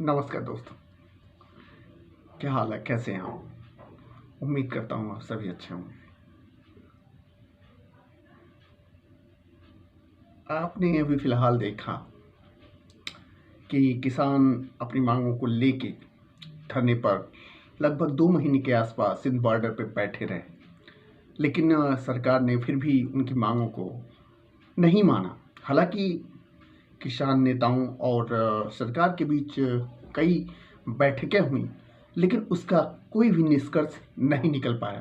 नमस्कार दोस्तों, क्या हाल है? कैसे हैं आप? उम्मीद करता हूँ आप सभी अच्छे होंगे। आपने अभी फ़िलहाल देखा कि किसान अपनी मांगों को लेके धरने पर लगभग 2 महीने के आसपास सिंध बॉर्डर पे बैठे रहे, लेकिन सरकार ने फिर भी उनकी मांगों को नहीं माना। हालांकि किसान नेताओं और सरकार के बीच कई बैठकें हुई, लेकिन उसका कोई भी निष्कर्ष नहीं निकल पाया।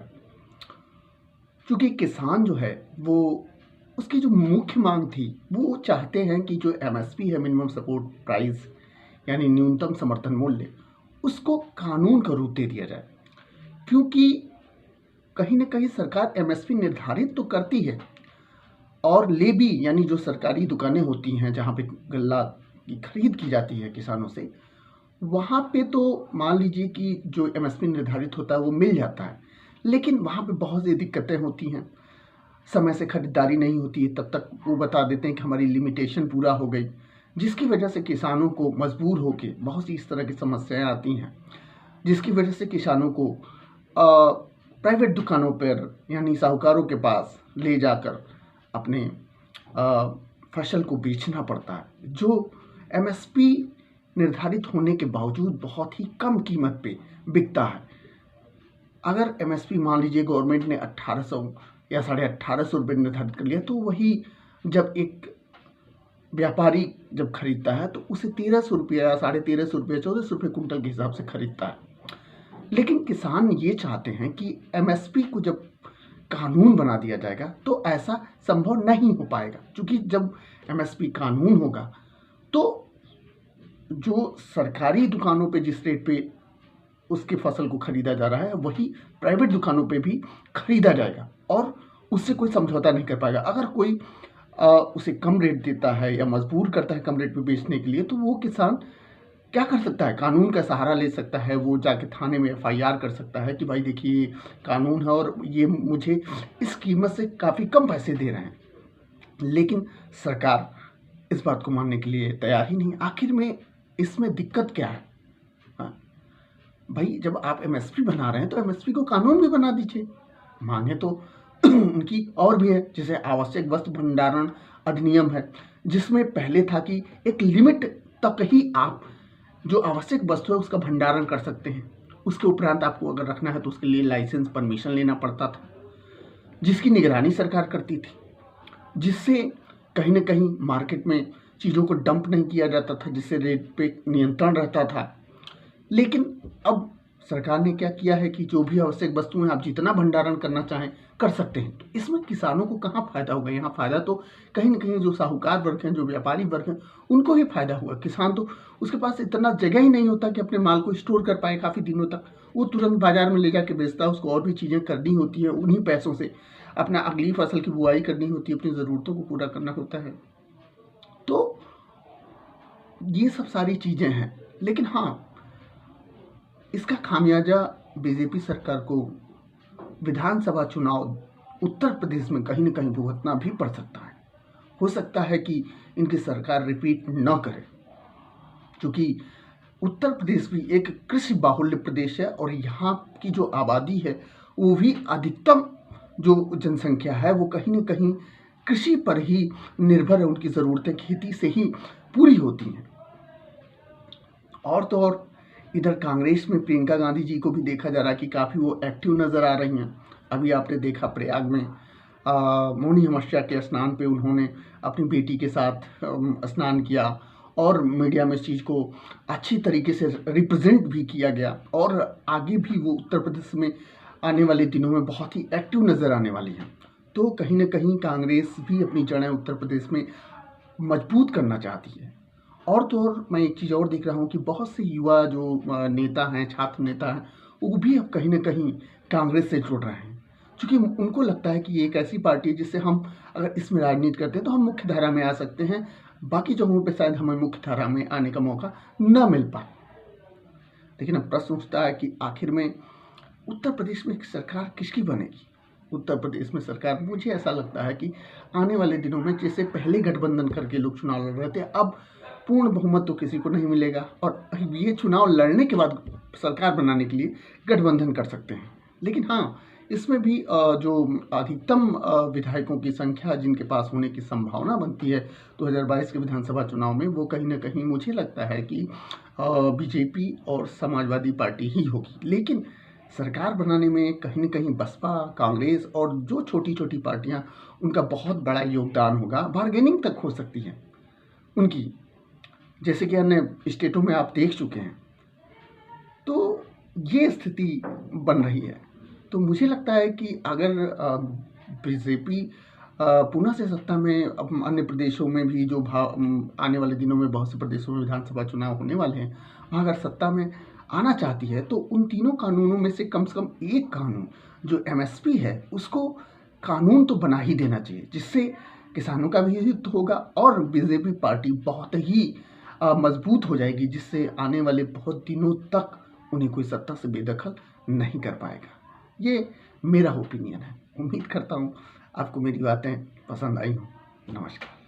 क्योंकि किसान जो है वो उसकी जो मुख्य मांग थी वो चाहते हैं कि जो एमएसपी है, मिनिमम सपोर्ट प्राइस, यानी न्यूनतम समर्थन मूल्य, उसको कानून का रूप दे दिया जाए। क्योंकि कहीं ना कहीं सरकार एमएसपी निर्धारित तो करती है और ले भी, यानी जो सरकारी दुकानें होती हैं जहाँ पे गल्ला की खरीद की जाती है किसानों से, वहाँ पे तो मान लीजिए कि जो एमएसपी निर्धारित होता है वो मिल जाता है, लेकिन वहाँ पे बहुत सी दिक्कतें होती हैं। समय से खरीदारी नहीं होती है, तब तक वो बता देते हैं कि हमारी लिमिटेशन पूरा हो गई, जिसकी वजह से किसानों को मजबूर होके बहुत सी इस तरह की समस्याएं आती हैं, जिसकी वजह से किसानों को प्राइवेट दुकानों पर, यानी साहूकारों के पास ले जाकर अपने फसल को बेचना पड़ता है, जो एमएसपी निर्धारित होने के बावजूद बहुत ही कम कीमत पे बिकता है। अगर एमएसपी मान लीजिए गवर्नमेंट ने 1800 या 1850 रुपये निर्धारित कर लिया, तो वही जब एक व्यापारी जब खरीदता है तो उसे 1300 रुपये या 1350 रुपये, 1400 रुपये कुंटल के हिसाब से खरीदता है। लेकिन किसान ये चाहते हैं कि एमएसपी को जब कानून बना दिया जाएगा तो ऐसा संभव नहीं हो पाएगा, क्योंकि जब एमएसपी कानून होगा तो जो सरकारी दुकानों पे जिस रेट पे उसकी फसल को खरीदा जा रहा है वही प्राइवेट दुकानों पे भी खरीदा जाएगा और उससे कोई समझौता नहीं कर पाएगा। अगर कोई उसे कम रेट देता है या मजबूर करता है कम रेट पे बेचने के लिए, तो वो किसान क्या कर सकता है? कानून का सहारा ले सकता है। वो जाके थाने में एफआईआर कर सकता है कि भाई देखिए कानून है और ये मुझे इस कीमत से काफ़ी कम पैसे दे रहे हैं। लेकिन सरकार इस बात को मानने के लिए तैयार ही नहीं। आखिर में इसमें दिक्कत क्या है? भाई जब आप एमएसपी बना रहे हैं तो एमएसपी को कानून भी बना दीजिए। मांगे तो उनकी और भी है, जैसे आवश्यक वस्तु भंडारण अधिनियम है, जिसमें पहले था कि एक लिमिट तक ही आप जो आवश्यक वस्तु है उसका भंडारण कर सकते हैं। उसके उपरांत आपको अगर रखना है तो उसके लिए लाइसेंस, परमिशन लेना पड़ता था, जिसकी निगरानी सरकार करती थी, जिससे कहीं ना कहीं मार्केट में चीज़ों को डंप नहीं किया जाता था, जिससे रेट पे नियंत्रण रहता था। लेकिन अब सरकार ने क्या किया है कि जो भी आवश्यक वस्तुएं आप जितना भंडारण करना चाहें कर सकते हैं। तो इसमें किसानों को कहाँ फायदा होगा? यहाँ फायदा तो कहीं ना कहीं जो साहूकार वर्ग हैं, जो व्यापारी वर्ग हैं, उनको ही फायदा हुआ। किसान तो उसके पास इतना जगह ही नहीं होता कि अपने माल को स्टोर कर पाए काफ़ी दिनों तक। वो तुरंत बाजार में ले जाके बेचता है, उसको और भी चीज़ें करनी होती है, उन्हीं पैसों से अपना अगली फसल की बुआई करनी होती है, अपनी ज़रूरतों को पूरा करना होता है। तो ये सब सारी चीज़ें हैं। लेकिन हाँ, इसका खामियाजा बीजेपी सरकार को विधानसभा चुनाव उत्तर प्रदेश में कहीं न कहीं भुगतना भी पड़ सकता है। हो सकता है कि इनकी सरकार रिपीट न करे, क्योंकि उत्तर प्रदेश भी एक कृषि बाहुल्य प्रदेश है और यहाँ की जो आबादी है वो भी अधिकतम जो जनसंख्या है वो कहीं न कहीं कृषि पर ही निर्भर है। उनकी ज़रूरतें खेती से ही पूरी होती हैं। और तो और इधर कांग्रेस में प्रियंका गांधी जी को भी देखा जा रहा है कि काफ़ी वो एक्टिव नज़र आ रही हैं। अभी आपने देखा प्रयाग में मौनी अमावस्या के स्नान पे उन्होंने अपनी बेटी के साथ स्नान किया और मीडिया में इस चीज़ को अच्छी तरीके से रिप्रेजेंट भी किया गया और आगे भी वो उत्तर प्रदेश में आने वाले दिनों में बहुत ही एक्टिव नज़र आने वाली हैं। तो कहीं ना कहीं कांग्रेस भी अपनी जड़ें उत्तर प्रदेश में मजबूत करना चाहती है। और तो और मैं एक चीज़ और देख रहा हूँ कि बहुत से युवा जो नेता हैं, छात्र नेता हैं, वो भी अब कहीं ना कहीं कांग्रेस से जुड़ रहे हैं, क्योंकि उनको लगता है कि ये एक ऐसी पार्टी है जिससे हम अगर इसमें राजनीति करते हैं तो हम मुख्य धारा में आ सकते हैं, बाकी जगहों पे शायद हमें मुख्य धारा में आने का मौका न मिल पाए। लेकिन अब प्रश्न उठता है कि आखिर में उत्तर प्रदेश में सरकार किसकी बनेगी? उत्तर प्रदेश में सरकार, मुझे ऐसा लगता है कि आने वाले दिनों में, जैसे पहले गठबंधन करके लोग चुनाव लड़ रहे थे, अब पूर्ण बहुमत तो किसी को नहीं मिलेगा, और ये चुनाव लड़ने के बाद सरकार बनाने के लिए गठबंधन कर सकते हैं। लेकिन हाँ, इसमें भी जो अधिकतम विधायकों की संख्या जिनके पास होने की संभावना बनती है 2022 के विधानसभा चुनाव में, वो कहीं ना कहीं मुझे लगता है कि बीजेपी और समाजवादी पार्टी ही होगी। लेकिन सरकार बनाने में कहीं न कहीं बसपा, कांग्रेस और जो छोटी-छोटी पार्टियाँ, उनका बहुत बड़ा योगदान होगा, बार्गेनिंग तक हो सकती है उनकी, जैसे कि अन्य स्टेटों में आप देख चुके हैं। तो ये स्थिति बन रही है। तो मुझे लगता है कि अगर बीजेपी पुनः से सत्ता में, अब अन्य प्रदेशों में भी जो आने वाले दिनों में बहुत से प्रदेशों में विधानसभा चुनाव होने वाले हैं, वहाँ अगर सत्ता में आना चाहती है तो उन तीनों कानूनों में से कम एक कानून जो एमएसपी है उसको कानून तो बना ही देना चाहिए, जिससे किसानों का भी हित होगा और बीजेपी पार्टी बहुत ही मजबूत हो जाएगी, जिससे आने वाले बहुत दिनों तक उन्हें कोई सत्ता से बेदखल नहीं कर पाएगा। ये मेरा ओपिनियन है। उम्मीद करता हूँ आपको मेरी बातें पसंद आई हों। नमस्कार।